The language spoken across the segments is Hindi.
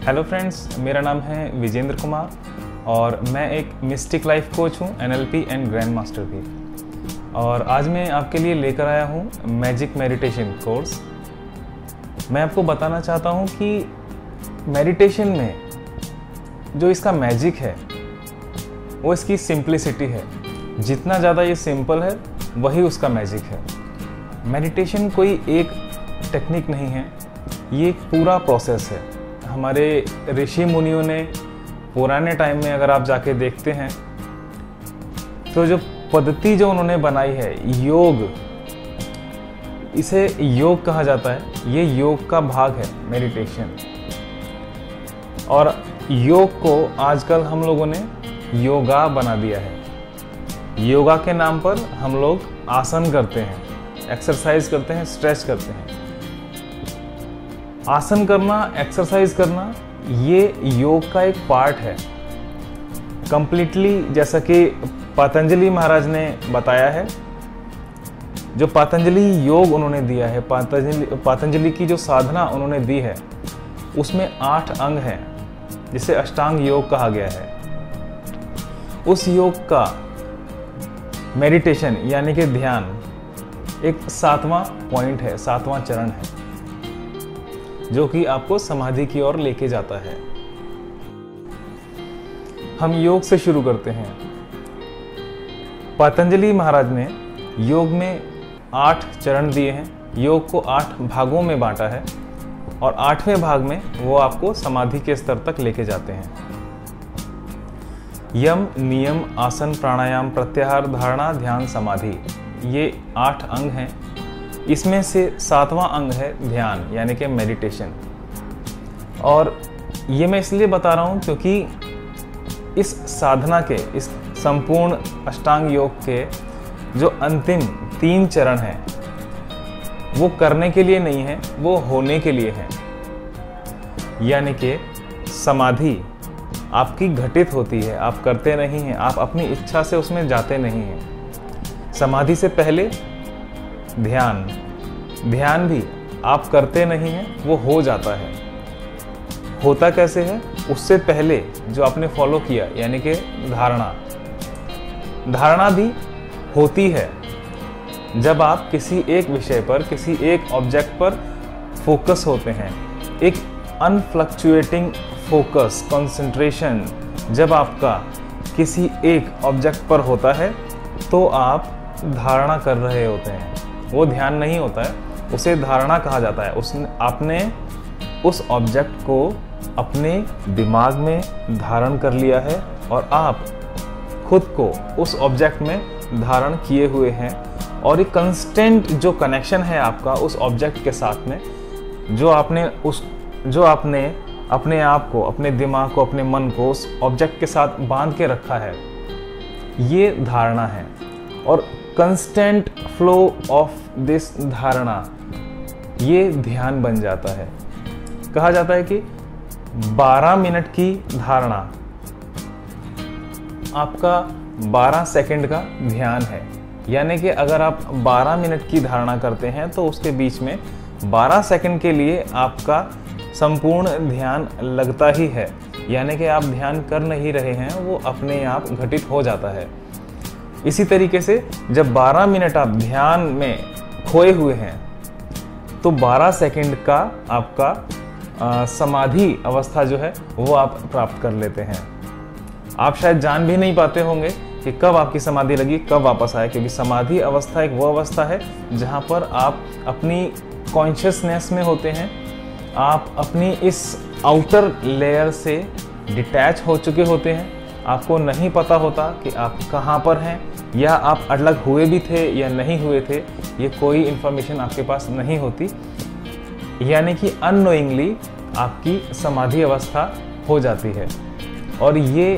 हेलो फ्रेंड्स, मेरा नाम है विजेंद्र कुमार और मैं एक मिस्टिक लाइफ कोच हूँ, NLP एंड ग्रैंड मास्टर भी। और आज मैं आपके लिए लेकर आया हूँ मैजिक मेडिटेशन कोर्स। मैं आपको बताना चाहता हूँ कि मेडिटेशन में जो इसका मैजिक है वो इसकी सिंप्लिसिटी है। जितना ज़्यादा ये सिंपल है वही उसका मैजिक है। मेडिटेशन कोई एक टेक्निक नहीं है, ये एक पूरा प्रोसेस है। हमारे ऋषि मुनियों ने पुराने टाइम में अगर आप जाके देखते हैं तो जो पद्धति जो उन्होंने बनाई है, योग, इसे योग कहा जाता है। ये योग का भाग है मेडिटेशन। और योग को आजकल हम लोगों ने योगा बना दिया है। योगा के नाम पर हम लोग आसन करते हैं, एक्सरसाइज करते हैं, स्ट्रेच करते हैं। आसन करना, एक्सरसाइज करना, ये योग का एक पार्ट है कंप्लीटली। जैसा कि पतंजलि महाराज ने बताया है, जो पतंजलि योग उन्होंने दिया है, पतंजलि की जो साधना उन्होंने दी है, उसमें 8 अंग हैं जिसे अष्टांग योग कहा गया है। उस योग का मेडिटेशन यानी कि ध्यान एक 7वां पॉइंट है, 7वां चरण है, जो कि आपको समाधि की ओर लेके जाता है। हम योग से शुरू करते हैं। पतंजलि महाराज ने योग में 8 चरण दिए हैं। योग को 8 भागों में बांटा है और 8वें भाग में वो आपको समाधि के स्तर तक लेके जाते हैं। यम, नियम, आसन, प्राणायाम, प्रत्याहार, धारणा, ध्यान, समाधि, ये 8 अंग हैं। इसमें से 7वां अंग है ध्यान यानी कि मेडिटेशन। और ये मैं इसलिए बता रहा हूँ क्योंकि इस साधना के, इस संपूर्ण अष्टांग योग के जो अंतिम 3 चरण हैं वो करने के लिए नहीं है, वो होने के लिए है। यानी कि समाधि आपकी घटित होती है, आप करते नहीं हैं, आप अपनी इच्छा से उसमें जाते नहीं हैं। समाधि से पहले ध्यान, ध्यान भी आप करते नहीं हैं, वो हो जाता है। होता कैसे है? उससे पहले जो आपने फॉलो किया यानी कि धारणा, धारणा भी होती है जब आप किसी एक विषय पर, किसी एक ऑब्जेक्ट पर फोकस होते हैं। एक अनफ्लक्चुएटिंग फोकस, कंसंट्रेशन जब आपका किसी एक ऑब्जेक्ट पर होता है तो आप धारणा कर रहे होते हैं। वो ध्यान नहीं होता है, उसे धारणा कहा जाता है। आपने उस ऑब्जेक्ट को अपने दिमाग में धारण कर लिया है और आप खुद को उस ऑब्जेक्ट में धारण किए हुए हैं। और एक कंस्टेंट जो कनेक्शन है आपका उस ऑब्जेक्ट के साथ में, जो आपने अपने आप को, अपने दिमाग को, अपने मन को उस ऑब्जेक्ट के साथ बांध के रखा है, ये धारणा है। और कंस्टेंट फ्लो ऑफ दिस धारणा, ये ध्यान बन जाता है। कहा जाता है कि 12 मिनट की धारणा आपका 12 सेकंड का ध्यान है। यानी कि अगर आप 12 मिनट की धारणा करते हैं तो उसके बीच में 12 सेकंड के लिए आपका संपूर्ण ध्यान लगता ही है। यानी कि आप ध्यान कर नहीं रहे हैं, वो अपने आप घटित हो जाता है। इसी तरीके से जब 12 मिनट आप ध्यान में खोए हुए हैं तो 12 सेकंड का आपका समाधि अवस्था जो है वो आप प्राप्त कर लेते हैं। आप शायद जान भी नहीं पाते होंगे कि कब आपकी समाधि लगी, कब वापस आए, क्योंकि समाधि अवस्था एक वो अवस्था है जहाँ पर आप अपनी कॉन्शियसनेस में होते हैं। आप अपनी इस आउटर लेयर से डिटैच हो चुके होते हैं। आपको नहीं पता होता कि आप कहाँ पर हैं, या आप अलग हुए भी थे या नहीं हुए थे, ये कोई इन्फॉर्मेशन आपके पास नहीं होती। यानी कि अननोइंगली आपकी समाधि अवस्था हो जाती है। और ये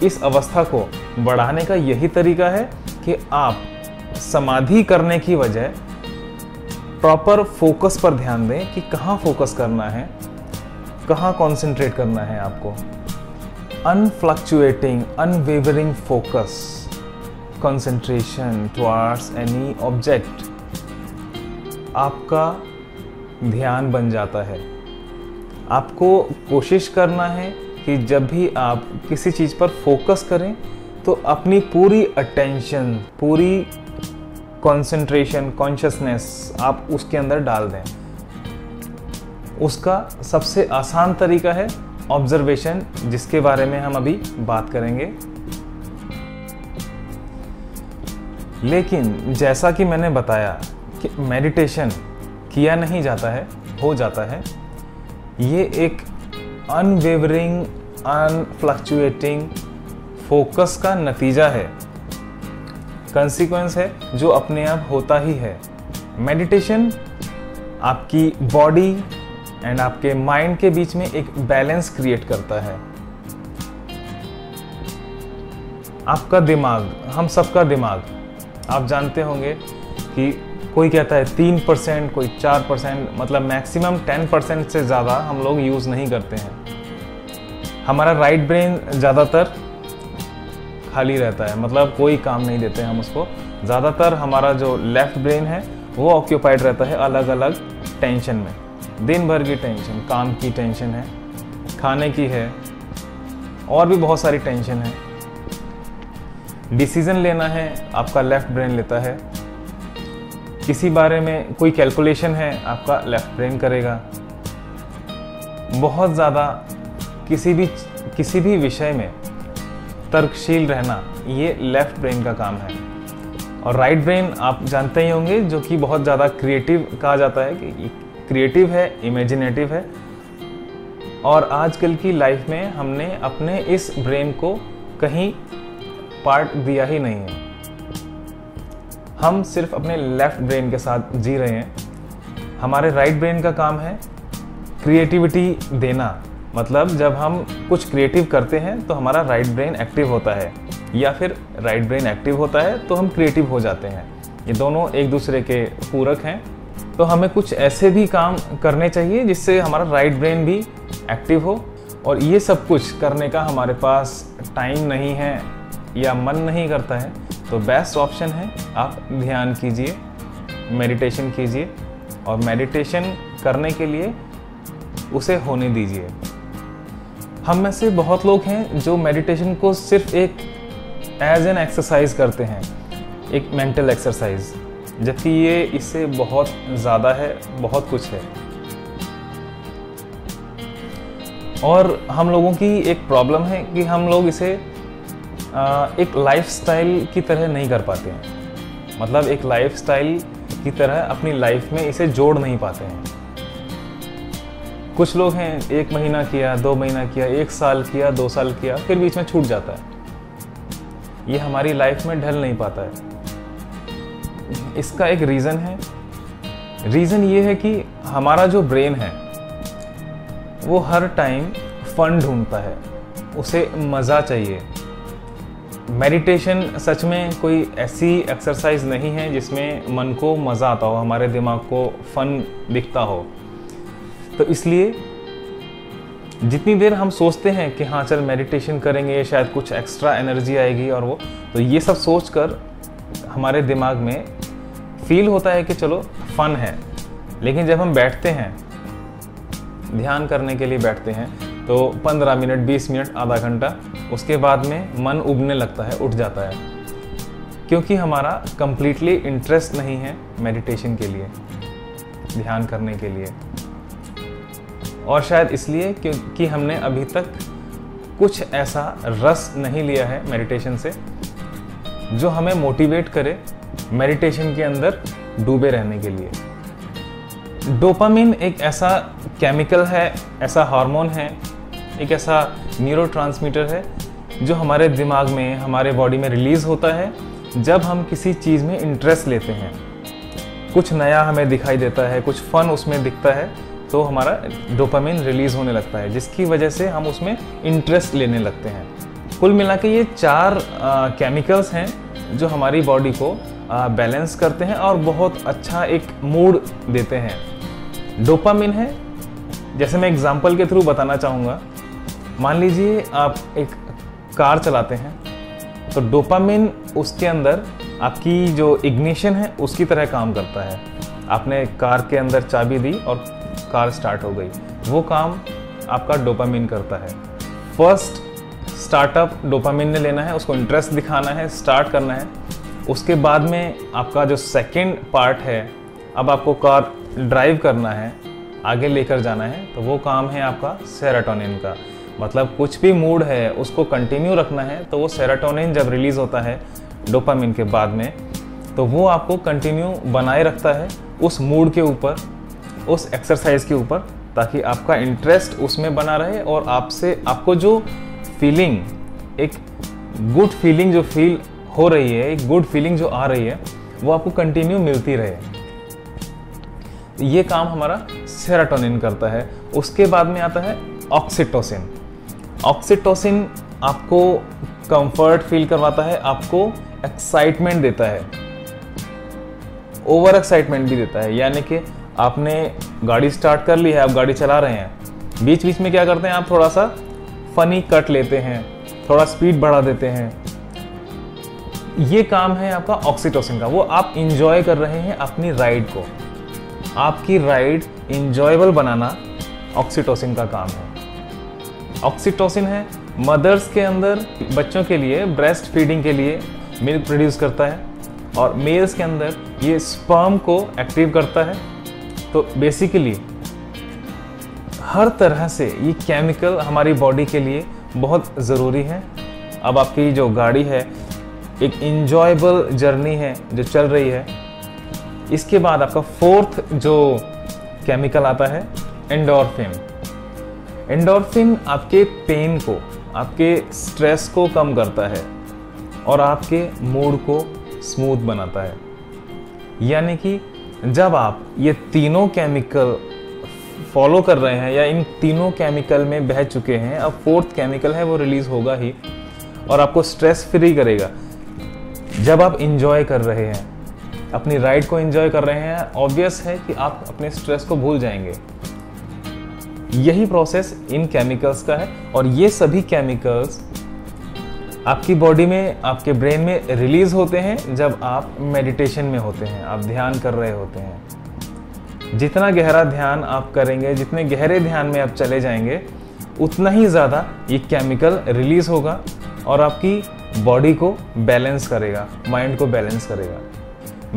इस अवस्था को बढ़ाने का यही तरीका है कि आप समाधि करने की बजाय प्रॉपर फोकस पर ध्यान दें कि कहाँ फोकस करना है, कहाँ कंसंट्रेट करना है आपको। Unfluctuating, unwavering focus, concentration towards any object आपका ध्यान बन जाता है। आपको कोशिश करना है कि जब भी आप किसी चीज़ पर फोकस करें तो अपनी पूरी अटेंशन, पूरी कंसंट्रेशन, कॉन्शियसनेस आप उसके अंदर डाल दें। उसका सबसे आसान तरीका है ऑब्जर्वेशन, जिसके बारे में हम अभी बात करेंगे। लेकिन जैसा कि मैंने बताया कि मेडिटेशन किया नहीं जाता है, हो जाता है। ये एक अनवेवरिंग, अनफ्लक्चुएटिंग फोकस का नतीजा है, कंसीक्वेंस है, जो अपने आप होता ही है। मेडिटेशन आपकी बॉडी एंड आपके माइंड के बीच में एक बैलेंस क्रिएट करता है। आपका दिमाग, हम सबका दिमाग, आप जानते होंगे कि कोई कहता है 3%, कोई 4%, मतलब मैक्सिमम 10% से ज़्यादा हम लोग यूज़ नहीं करते हैं। हमारा राइट ब्रेन ज़्यादातर खाली रहता है, मतलब कोई काम नहीं देते हम उसको। ज़्यादातर हमारा जो लेफ्ट ब्रेन है वो ऑक्यूपाइड रहता है अलग अलग टेंशन में। दिन भर की टेंशन, काम की टेंशन है, खाने की है, और भी बहुत सारी टेंशन है। डिसीज़न लेना है, आपका लेफ्ट ब्रेन लेता है। किसी बारे में कोई कैलकुलेशन है, आपका लेफ्ट ब्रेन करेगा। बहुत ज़्यादा किसी भी विषय में तर्कशील रहना, ये लेफ्ट ब्रेन का काम है। और राइट ब्रेन आप जानते ही होंगे, जो कि बहुत ज़्यादा क्रिएटिव कहा जाता है, कि क्रिएटिव है, इमेजिनेटिव है। और आजकल की लाइफ में हमने अपने इस ब्रेन को कहीं पार्ट दिया ही नहीं है। हम सिर्फ अपने लेफ्ट ब्रेन के साथ जी रहे हैं। हमारे राइट ब्रेन का काम है क्रिएटिविटी देना, मतलब जब हम कुछ क्रिएटिव करते हैं तो हमारा राइट ब्रेन एक्टिव होता है, या फिर राइट ब्रेन एक्टिव होता है तो हम क्रिएटिव हो जाते हैं। ये दोनों एक दूसरे के पूरक हैं। तो हमें कुछ ऐसे भी काम करने चाहिए जिससे हमारा राइट ब्रेन भी एक्टिव हो। और ये सब कुछ करने का हमारे पास टाइम नहीं है या मन नहीं करता है, तो बेस्ट ऑप्शन है आप ध्यान कीजिए, मेडिटेशन कीजिए। और मेडिटेशन करने के लिए उसे होने दीजिए। हम में से बहुत लोग हैं जो मेडिटेशन को सिर्फ एक एज एन एक्सरसाइज करते हैं, एक मेंटल एक्सरसाइज, जबकि ये इससे बहुत ज़्यादा है, बहुत कुछ है। और हम लोगों की एक प्रॉब्लम है कि हम लोग इसे एक लाइफस्टाइल की तरह नहीं कर पाते हैं। मतलब एक लाइफस्टाइल की तरह अपनी लाइफ में इसे जोड़ नहीं पाते हैं। कुछ लोग हैं 1 महीना किया, 2 महीना किया, 1 साल किया, 2 साल किया, फिर बीच में छूट जाता है। ये हमारी लाइफ में ढल नहीं पाता है। इसका एक रीज़न है। रीज़न ये है कि हमारा जो ब्रेन है वो हर टाइम फन ढूंढता है, उसे मज़ा चाहिए। मेडिटेशन सच में कोई ऐसी एक्सरसाइज नहीं है जिसमें मन को मज़ा आता हो, हमारे दिमाग को फन दिखता हो। तो इसलिए जितनी देर हम सोचते हैं कि हाँ चल मेडिटेशन करेंगे, शायद कुछ एक्स्ट्रा एनर्जी आएगी और वो, तो ये सब सोचकर हमारे दिमाग में फील होता है कि चलो फन है। लेकिन जब हम बैठते हैं, ध्यान करने के लिए बैठते हैं, तो 15 मिनट, 20 मिनट, आधा घंटा, उसके बाद में मन उबने लगता है, उठ जाता है, क्योंकि हमारा कंप्लीटली इंटरेस्ट नहीं है मेडिटेशन के लिए, ध्यान करने के लिए। और शायद इसलिए क्योंकि हमने अभी तक कुछ ऐसा रस नहीं लिया है मेडिटेशन से जो हमें मोटिवेट करे मेडिटेशन के अंदर डूबे रहने के लिए। डोपामिन एक ऐसा केमिकल है, ऐसा हार्मोन है, एक ऐसा न्यूरोट्रांसमीटर है जो हमारे दिमाग में, हमारे बॉडी में रिलीज़ होता है जब हम किसी चीज़ में इंटरेस्ट लेते हैं। कुछ नया हमें दिखाई देता है, कुछ फन उसमें दिखता है, तो हमारा डोपामिन रिलीज़ होने लगता है, जिसकी वजह से हम उसमें इंटरेस्ट लेने लगते हैं। कुल मिला के ये 4 केमिकल्स हैं जो हमारी बॉडी को बैलेंस करते हैं और बहुत अच्छा एक मूड देते हैं। डोपामिन है, जैसे मैं एग्जांपल के थ्रू बताना चाहूँगा। मान लीजिए आप एक कार चलाते हैं, तो डोपामिन उसके अंदर आपकी जो इग्निशन है उसकी तरह काम करता है। आपने कार के अंदर चाबी दी और कार स्टार्ट हो गई, वो काम आपका डोपामिन करता है। फर्स्ट स्टार्टअप डोपामिन ने लेना है, उसको इंटरेस्ट दिखाना है, स्टार्ट करना है। उसके बाद में आपका जो सेकंड पार्ट है, अब आपको कार ड्राइव करना है, आगे लेकर जाना है, तो वो काम है आपका सेरोटोनिन का। मतलब कुछ भी मूड है उसको कंटिन्यू रखना है, तो वो सेरोटोनिन जब रिलीज़ होता है डोपामिन के बाद में, तो वो आपको कंटिन्यू बनाए रखता है उस मूड के ऊपर, उस एक्सरसाइज के ऊपर, ताकि आपका इंटरेस्ट उसमें बना रहे और आपको जो फीलिंग, एक गुड फीलिंग जो फील हो रही है, एक गुड फीलिंग जो आ रही है, वो आपको कंटिन्यू मिलती रहे। ये काम हमारा सेरोटोनिन करता है। उसके बाद में आता है ऑक्सीटोसिन। ऑक्सीटोसिन आपको कंफर्ट फील करवाता है, आपको एक्साइटमेंट देता है, ओवर एक्साइटमेंट भी देता है। यानी कि आपने गाड़ी स्टार्ट कर ली है, आप गाड़ी चला रहे हैं, बीच बीच में क्या करते हैं, आप थोड़ा सा फनी कट लेते हैं, थोड़ा स्पीड बढ़ा देते हैं। ये काम है आपका ऑक्सीटोसिन का। वो आप इंजॉय कर रहे हैं अपनी राइड को, आपकी राइड इंजॉयबल बनाना ऑक्सीटोसिन का काम है। ऑक्सीटोसिन है मदर्स के अंदर बच्चों के लिए, ब्रेस्ट फीडिंग के लिए मिल्क प्रोड्यूस करता है, और मेल्स के अंदर ये स्पर्म को एक्टिव करता है। तो बेसिकली हर तरह से ये केमिकल हमारी बॉडी के लिए बहुत ज़रूरी है। अब आपकी जो गाड़ी है एक इंजॉयबल जर्नी है जो चल रही है। इसके बाद आपका फोर्थ जो केमिकल आता है एंडोर्फिन। एंडोर्फिन आपके पेन को, आपके स्ट्रेस को कम करता है और आपके मूड को स्मूथ बनाता है। यानी कि जब आप ये तीनों केमिकल फॉलो कर रहे हैं या इन तीनों केमिकल में बह चुके हैं, अब फोर्थ केमिकल है वो रिलीज होगा ही और आपको स्ट्रेस फ्री करेगा। जब आप इंजॉय कर रहे हैं, अपनी राइड को एंजॉय कर रहे हैं, ऑब्वियस है कि आप अपने स्ट्रेस को भूल जाएंगे। यही प्रोसेस इन केमिकल्स का है और ये सभी केमिकल्स आपकी बॉडी में, आपके ब्रेन में रिलीज होते हैं जब आप मेडिटेशन में होते हैं, आप ध्यान कर रहे होते हैं। जितना गहरा ध्यान आप करेंगे, जितने गहरे ध्यान में आप चले जाएंगे, उतना ही ज़्यादा ये केमिकल रिलीज होगा और आपकी बॉडी को बैलेंस करेगा, माइंड को बैलेंस करेगा।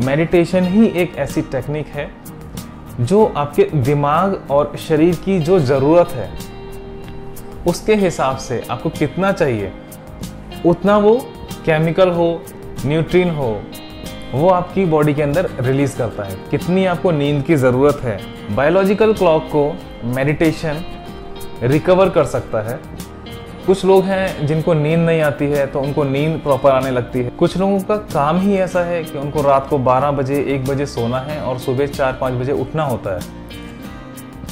मेडिटेशन ही एक ऐसी टेक्निक है जो आपके दिमाग और शरीर की जो ज़रूरत है उसके हिसाब से आपको कितना चाहिए उतना वो केमिकल हो, न्यूट्रिन हो, वो आपकी बॉडी के अंदर रिलीज करता है। कितनी आपको नींद की ज़रूरत है, बायोलॉजिकल क्लॉक को मेडिटेशन रिकवर कर सकता है। कुछ लोग हैं जिनको नींद नहीं आती है तो उनको नींद प्रॉपर आने लगती है। कुछ लोगों का काम ही ऐसा है कि उनको रात को 12 बजे 1 बजे सोना है और सुबह 4-5 बजे उठना होता है।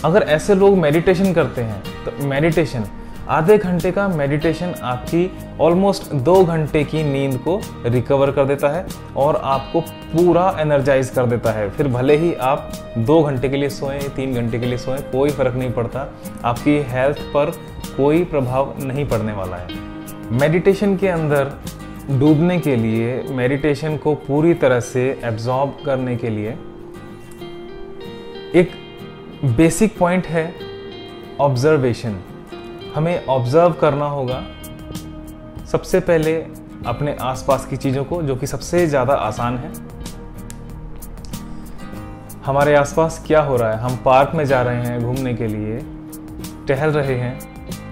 अगर ऐसे लोग मेडिटेशन करते हैं तो मेडिटेशन, आधे घंटे का मेडिटेशन आपकी ऑलमोस्ट 2 घंटे की नींद को रिकवर कर देता है और आपको पूरा एनर्जाइज कर देता है। फिर भले ही आप 2 घंटे के लिए सोएं, 3 घंटे के लिए सोएं, कोई फ़र्क नहीं पड़ता, आपकी हेल्थ पर कोई प्रभाव नहीं पड़ने वाला है। मेडिटेशन के अंदर डूबने के लिए, मेडिटेशन को पूरी तरह से एब्जॉर्ब करने के लिए एक बेसिक पॉइंट है ऑब्जर्वेशन। हमें ऑब्जर्व करना होगा सबसे पहले अपने आसपास की चीज़ों को, जो कि सबसे ज़्यादा आसान है। हमारे आसपास क्या हो रहा है, हम पार्क में जा रहे हैं घूमने के लिए, टहल रहे हैं,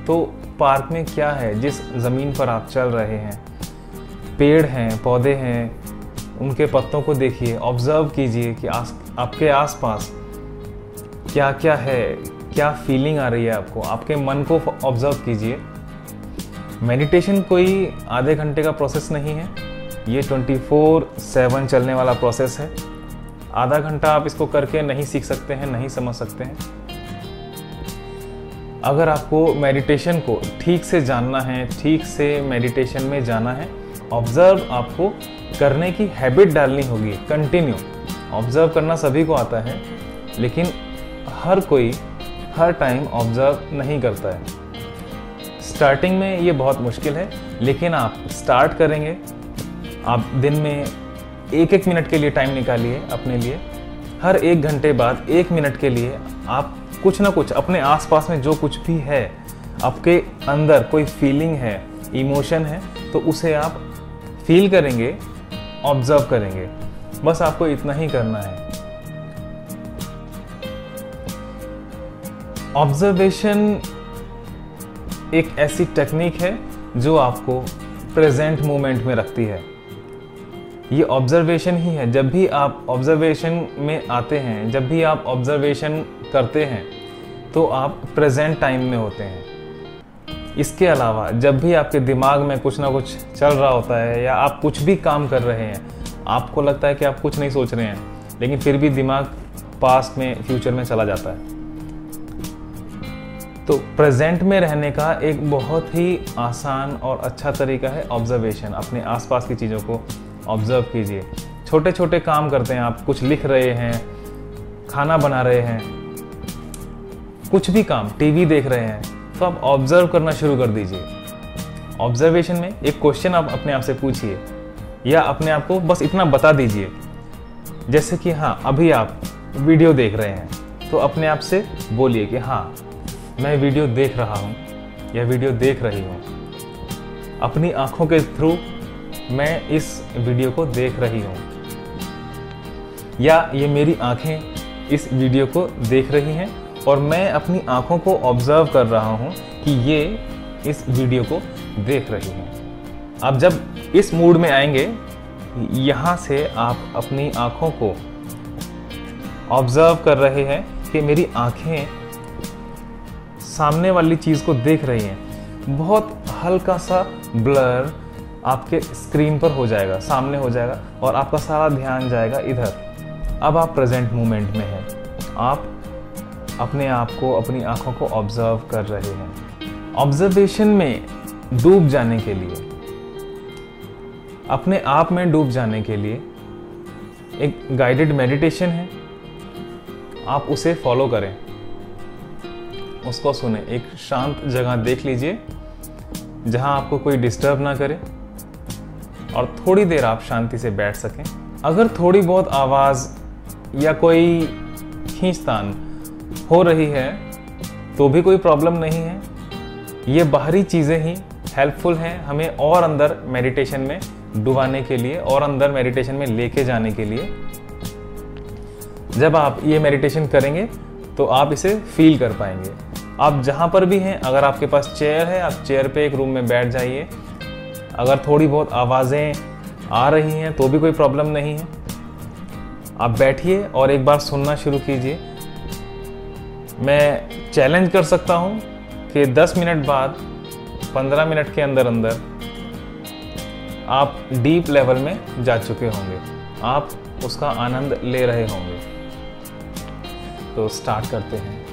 तो पार्क में क्या है, जिस ज़मीन पर आप चल रहे हैं, पेड़ हैं, पौधे हैं, उनके पत्तों को देखिए, ऑब्जर्व कीजिए कि आपके आसपास क्या क्या है, क्या फीलिंग आ रही है आपको, आपके मन को ऑब्जर्व कीजिए। मेडिटेशन कोई आधे घंटे का प्रोसेस नहीं है, ये 24/7 चलने वाला प्रोसेस है। आधा घंटा आप इसको करके नहीं सीख सकते हैं, नहीं समझ सकते हैं। अगर आपको मेडिटेशन को ठीक से जानना है, ठीक से मेडिटेशन में जाना है, ऑब्जर्व आपको करने की हैबिट डालनी होगी, कंटिन्यू। ऑब्जर्व करना सभी को आता है, लेकिन हर कोई हर टाइम ऑब्जर्व नहीं करता है। स्टार्टिंग में ये बहुत मुश्किल है, लेकिन आप स्टार्ट करेंगे, आप दिन में 1-1 मिनट के लिए टाइम निकालिए अपने लिए हर 1 घंटे बाद 1 मिनट के लिए आप कुछ ना कुछ अपने आसपास में जो कुछ भी है, आपके अंदर कोई फीलिंग है, इमोशन है, तो उसे आप फील करेंगे, ऑब्जर्व करेंगे। बस आपको इतना ही करना है। ऑब्जर्वेशन एक ऐसी टेक्निक है जो आपको प्रेजेंट मोमेंट में रखती है। ये ऑब्जर्वेशन ही है। जब भी आप ऑब्जर्वेशन में आते हैं, जब भी आप ऑब्जर्वेशन करते हैं, तो आप प्रेजेंट टाइम में होते हैं। इसके अलावा जब भी आपके दिमाग में कुछ ना कुछ चल रहा होता है या आप कुछ भी काम कर रहे हैं, आपको लगता है कि आप कुछ नहीं सोच रहे हैं, लेकिन फिर भी दिमाग पास्ट में, फ्यूचर में चला जाता है। तो प्रेजेंट में रहने का एक बहुत ही आसान और अच्छा तरीका है ऑब्जर्वेशन। अपने आसपास की चीज़ों को ऑब्जर्व कीजिए। छोटे छोटे काम करते हैं आप, कुछ लिख रहे हैं, खाना बना रहे हैं, कुछ भी काम, टीवी देख रहे हैं, तो आप ऑब्जर्व करना शुरू कर दीजिए। ऑब्जर्वेशन में एक क्वेश्चन आप अपने आप से पूछिए या अपने आप को बस इतना बता दीजिए, जैसे कि हाँ, अभी आप वीडियो देख रहे हैं, तो अपने आप से बोलिए कि हाँ, मैं वीडियो देख रहा हूँ या वीडियो देख रही हूँ। अपनी आंखों के थ्रू मैं इस वीडियो को देख रही हूँ, या ये मेरी आंखें इस वीडियो को देख रही हैं और मैं अपनी आंखों को ऑब्जर्व कर रहा हूँ कि ये इस वीडियो को देख रही हैं। आप जब इस मूड में आएंगे, यहाँ से आप अपनी आंखों को ऑब्जर्व कर रहे हैं कि मेरी आंखें सामने वाली चीज़ को देख रही हैं। बहुत हल्का सा ब्लर आपके स्क्रीन पर हो जाएगा, सामने हो जाएगा, और आपका सारा ध्यान जाएगा इधर। अब आप प्रेजेंट मोमेंट में हैं। आप अपने आप को, अपनी आंखों को ऑब्जर्व कर रहे हैं। ऑब्जर्वेशन में डूब जाने के लिए, अपने आप में डूब जाने के लिए एक गाइडेड मेडिटेशन है। आप उसे फॉलो करें, उसको सुने। एक शांत जगह देख लीजिए जहां आपको कोई डिस्टर्ब ना करे, और थोड़ी देर आप शांति से बैठ सकें। अगर थोड़ी बहुत आवाज़ या कोई खींचतान हो रही है तो भी कोई प्रॉब्लम नहीं है। ये बाहरी चीज़ें ही हेल्पफुल हैं हमें और अंदर मेडिटेशन में डुबाने के लिए, और अंदर मेडिटेशन में लेके जाने के लिए। जब आप ये मेडिटेशन करेंगे तो आप इसे फील कर पाएंगे। आप जहाँ पर भी हैं, अगर आपके पास चेयर है, आप चेयर पे एक रूम में बैठ जाइए। अगर थोड़ी बहुत आवाज़ें आ रही हैं तो भी कोई प्रॉब्लम नहीं है। आप बैठिए और एक बार सुनना शुरू कीजिए। मैं चैलेंज कर सकता हूँ कि 10 मिनट बाद, 15 मिनट के अंदर अंदर आप डीप लेवल में जा चुके होंगे। आप उसका आनंद ले रहे होंगे। तो स्टार्ट करते हैं।